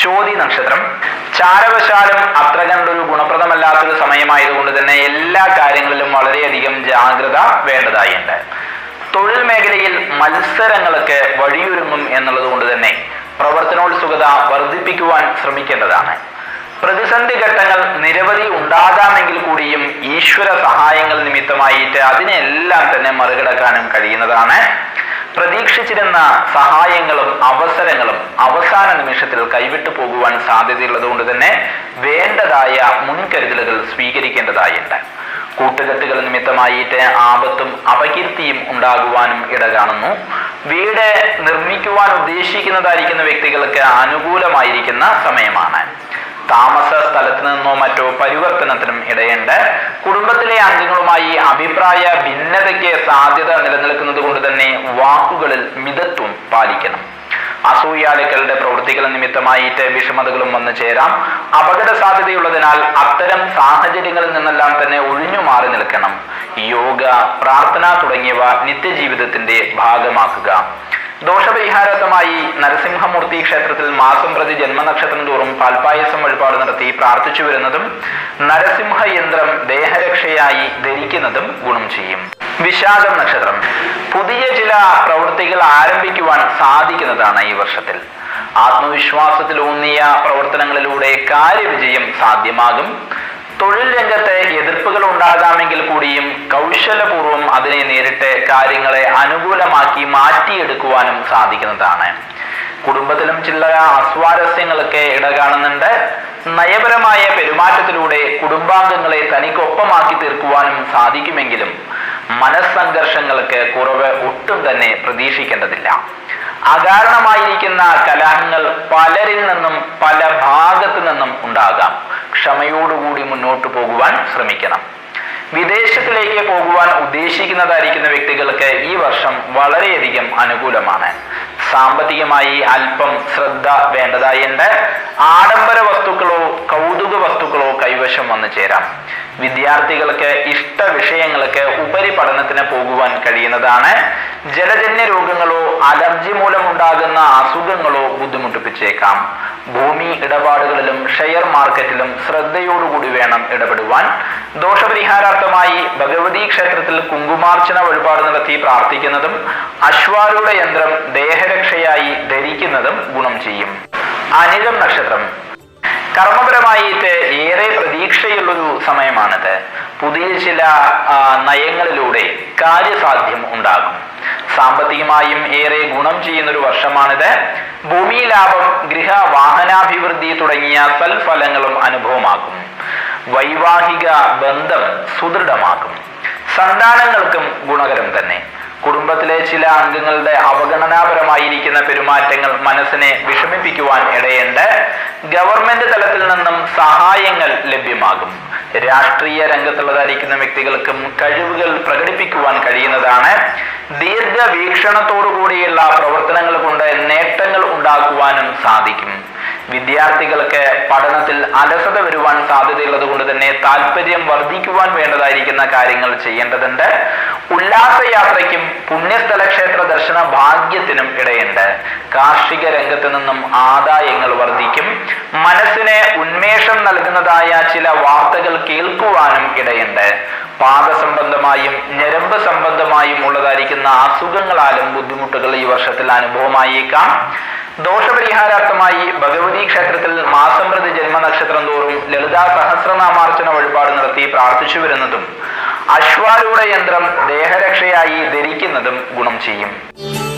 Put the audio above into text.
ചോതി നക്ഷത്രം. ചാരവശാലും അത്ര കണ്ടൊരു ഗുണപ്രദമല്ലാത്തൊരു സമയമായതുകൊണ്ട് തന്നെ എല്ലാ കാര്യങ്ങളിലും വളരെയധികം ജാഗ്രത വേണ്ടതായുണ്ട്. തൊഴിൽ മേഖലയിൽ മത്സരങ്ങളൊക്കെ വഴിയൊരുങ്ങും എന്നുള്ളത് കൊണ്ട് തന്നെ പ്രവർത്തനോത്സുകത വർദ്ധിപ്പിക്കുവാൻ ശ്രമിക്കേണ്ടതാണ്. പ്രതിസന്ധി ഘട്ടങ്ങൾ നിരവധി ഉണ്ടാകാമെങ്കിൽ കൂടിയും ഈശ്വര സഹായങ്ങൾ നിമിത്തമായിട്ട് അതിനെല്ലാം തന്നെ മറികടക്കാനും കഴിയുന്നതാണ്. പ്രതീക്ഷിച്ചിരുന്ന സഹായങ്ങളും അവസരങ്ങളും അവസാന നിമിഷത്തിൽ കൈവിട്ടു പോകുവാൻ സാധ്യതയുള്ളത് കൊണ്ട് തന്നെ വേണ്ടതായ മുൻകരുതലുകൾ സ്വീകരിക്കേണ്ടതായുണ്ട്. കൂട്ടുകെട്ടുകൾ നിമിത്തമായിട്ട് ആപത്തും അപകീർത്തിയും ഉണ്ടാകുവാനും ഇട കാണുന്നു. വീട് നിർമ്മിക്കുവാൻ ഉദ്ദേശിക്കുന്നതായിരിക്കുന്ന വ്യക്തികൾക്ക് അനുകൂലമായിരിക്കുന്ന സമയമാണ്. താമസ സ്ഥലത്ത് നിന്നോ മറ്റോ പരിവർത്തനത്തിനും ഇടയുണ്ട്. കുടുംബത്തിലെ അംഗങ്ങളുമായി അഭിപ്രായ ഭിന്നതയ്ക്ക് സാധ്യത നിലനിൽക്കുന്നത് കൊണ്ട് തന്നെ വാക്കുകളിൽ മിതത്വം പാലിക്കണം. അസൂയാലുക്കളുടെ പ്രവൃത്തികൾ നിമിത്തമായിട്ട് വിഷമതകളും വന്നു ചേരാം. അപകട സാധ്യതയുള്ളതിനാൽ അത്തരം സാഹചര്യങ്ങളിൽ നിന്നെല്ലാം തന്നെ ഒഴിഞ്ഞു മാറി നിൽക്കണം. യോഗ, പ്രാർത്ഥന തുടങ്ങിയവ നിത്യജീവിതത്തിന്റെ ഭാഗമാക്കുക. ദോഷപരിഹാരമായി നരസിംഹമൂർത്തി ക്ഷേത്രത്തിൽ മാസം പ്രതി ജന്മനക്ഷത്രം തോറും പാൽപായസം വഴിപാട് നടത്തി പ്രാർത്ഥിച്ചു വരുന്നതും നരസിംഹ യന്ത്രം ദേഹരക്ഷയായി ധരിക്കുന്നതും ഗുണം ചെയ്യും. വിശാഖം നക്ഷത്രം. പുതിയ ചില പ്രവൃത്തികൾ ആരംഭിക്കുവാൻ സാധിക്കുന്നതാണ് ഈ വർഷത്തിൽ. ആത്മവിശ്വാസത്തിലൂന്നിയ പ്രവർത്തനങ്ങളിലൂടെ കാര്യവിജയം സാധ്യമാകും. തൊഴിൽ രംഗത്തെ എതിർപ്പുകൾ ഉണ്ടാകാമെങ്കിൽ കൂടിയും കൗശലപൂർവ്വം അതിനെ നേരിട്ട് കാര്യങ്ങളെ അനുകൂലമാക്കി മാറ്റിയെടുക്കുവാനും സാധിക്കുന്നതാണ്. കുടുംബത്തിലും ചില അസ്വാരസ്യങ്ങളൊക്കെ ഇടകാണുന്നുണ്ട്. നയപരമായ പെരുമാറ്റത്തിലൂടെ കുടുംബാംഗങ്ങളെ തനിക്കൊപ്പമാക്കി തീർക്കുവാനും സാധിക്കുമെങ്കിലും മനസ്സംഘർഷങ്ങൾക്ക് കുറവ് ഒട്ടും തന്നെ പ്രതീക്ഷിക്കേണ്ടതില്ല. അകാരണമായിരിക്കുന്ന കലഹങ്ങൾ പലരിൽ നിന്നും പല ഭാഗത്തു നിന്നും ഉണ്ടാകാം. ക്ഷമയോടുകൂടി മുന്നോട്ട് പോകുവാൻ ശ്രമിക്കണം. വിദേശത്തിലേക്ക് പോകുവാൻ ഉദ്ദേശിക്കുന്നതായിരിക്കുന്ന വ്യക്തികൾക്ക് ഈ വർഷം വളരെയധികം അനുകൂലമാണ്. സാമ്പത്തികമായി അല്പം ശ്രദ്ധ വേണ്ടതായുണ്ട്. ആഡംബര വസ്തുക്കളോ കൗതുക വസ്തുക്കളോ കൈവശം വന്നു ചേരാം. വിദ്യാർത്ഥികൾക്ക് ഇഷ്ട വിഷയങ്ങൾക്ക് ഉപരിപഠനത്തിന് പോകുവാൻ കഴിയുന്നതാണ്. ജലജന്യ രോഗങ്ങളോ അലർജി മൂലമുണ്ടാകുന്ന അസുഖങ്ങളോ ബുദ്ധിമുട്ടിപ്പിച്ചേക്കാം. ഭൂമി ഇടപാടുകളിലും ഷെയർ മാർക്കറ്റിലും ശ്രദ്ധയോടുകൂടി വേണം ഇടപെടുവാൻ. ദോഷപരിഹാരാർത്ഥമായി ഭഗവതി ക്ഷേത്രത്തിൽ കുങ്കുമാർച്ചന വഴിപാട് നടത്തി പ്രാർത്ഥിക്കുന്നതും അശ്വാരൂഢ യന്ത്രം ദേഹരക്ഷയായി ധരിക്കുന്നതും ഗുണം ചെയ്യും. അനിഴം നക്ഷത്രം. കർമ്മപരമായിട്ട് ഏറെ പ്രതീക്ഷയുള്ളൊരു സമയമാണിത്. പുതിയ ചില നയങ്ങളിലൂടെ കാര്യസാധ്യം ഉണ്ടാകും. സാമ്പത്തികമായും ഏറെ ഗുണം ചെയ്യുന്നൊരു വർഷമാണിത്. ഭൂമി ലാഭം, ഗൃഹ വാഹനാഭിവൃദ്ധി തുടങ്ങിയ സൽഫലങ്ങളും അനുഭവമാകും. വൈവാഹിക ബന്ധം സുദൃഢമാകും. സന്താനങ്ങൾക്കും ഗുണകരം തന്നെ. കുടുംബത്തിലെ ചില അംഗങ്ങളുടെ അവഗണനാപരമായിരിക്കുന്ന പെരുമാറ്റങ്ങൾ മനസ്സിനെ വിഷമിപ്പിക്കുവാൻ ഇടയുണ്ട്. ഗവൺമെന്റ് തലത്തിൽ നിന്നും സഹായങ്ങൾ ലഭ്യമാകും. രാഷ്ട്രീയ രംഗത്തുള്ളതായിരിക്കുന്ന വ്യക്തികൾക്കും കഴിവുകൾ പ്രകടിപ്പിക്കുവാൻ കഴിയുന്നതാണ്. ദീർഘവീക്ഷണത്തോടുകൂടിയുള്ള പ്രവർത്തനങ്ങൾ കൊണ്ട് നേട്ടങ്ങൾ ഉണ്ടാക്കുവാനും സാധിക്കും. വിദ്യാർത്ഥികൾക്ക് പഠനത്തിൽ അലസത വരുവാൻ സാധ്യതയുള്ളത് കൊണ്ട് തന്നെ താല്പര്യം വർദ്ധിക്കുവാൻ വേണ്ടതായിരിക്കുന്ന കാര്യങ്ങൾ ചെയ്യേണ്ടതുണ്ട്. ഉല്ലാസയാത്രയ്ക്കും പുണ്യസ്ഥല ക്ഷേത്ര ദർശന ഭാഗ്യത്തിനും ഇടയുണ്ട്. കാർഷിക രംഗത്ത് നിന്നും ആദായങ്ങൾ വർദ്ധിക്കും. മനസ്സിന് ഉന്മേഷം നൽകുന്നതായ ചില വാർത്തകൾ കേൾക്കുവാനും ഇടയുണ്ട്. പാദസംബന്ധമായും ഞരമ്പ് സംബന്ധമായും ഉള്ളതായിരിക്കുന്ന അസുഖങ്ങളാലും ബുദ്ധിമുട്ടുകൾ ഈ വർഷത്തിൽ അനുഭവമായേക്കാം. ദോഷപരിഹാരാർത്ഥമായി ഭഗവതി ക്ഷേത്രത്തിൽ മാസം പ്രതി ജന്മനക്ഷത്രം തോറും ലളിതാ സഹസ്രനാമാർച്ചന വഴിപാട് നടത്തി പ്രാർത്ഥിച്ചു വരുന്നതും അശ്വാരൂഢ യന്ത്രം ദേഹരക്ഷയായി ധരിക്കുന്നതും ഗുണം ചെയ്യും.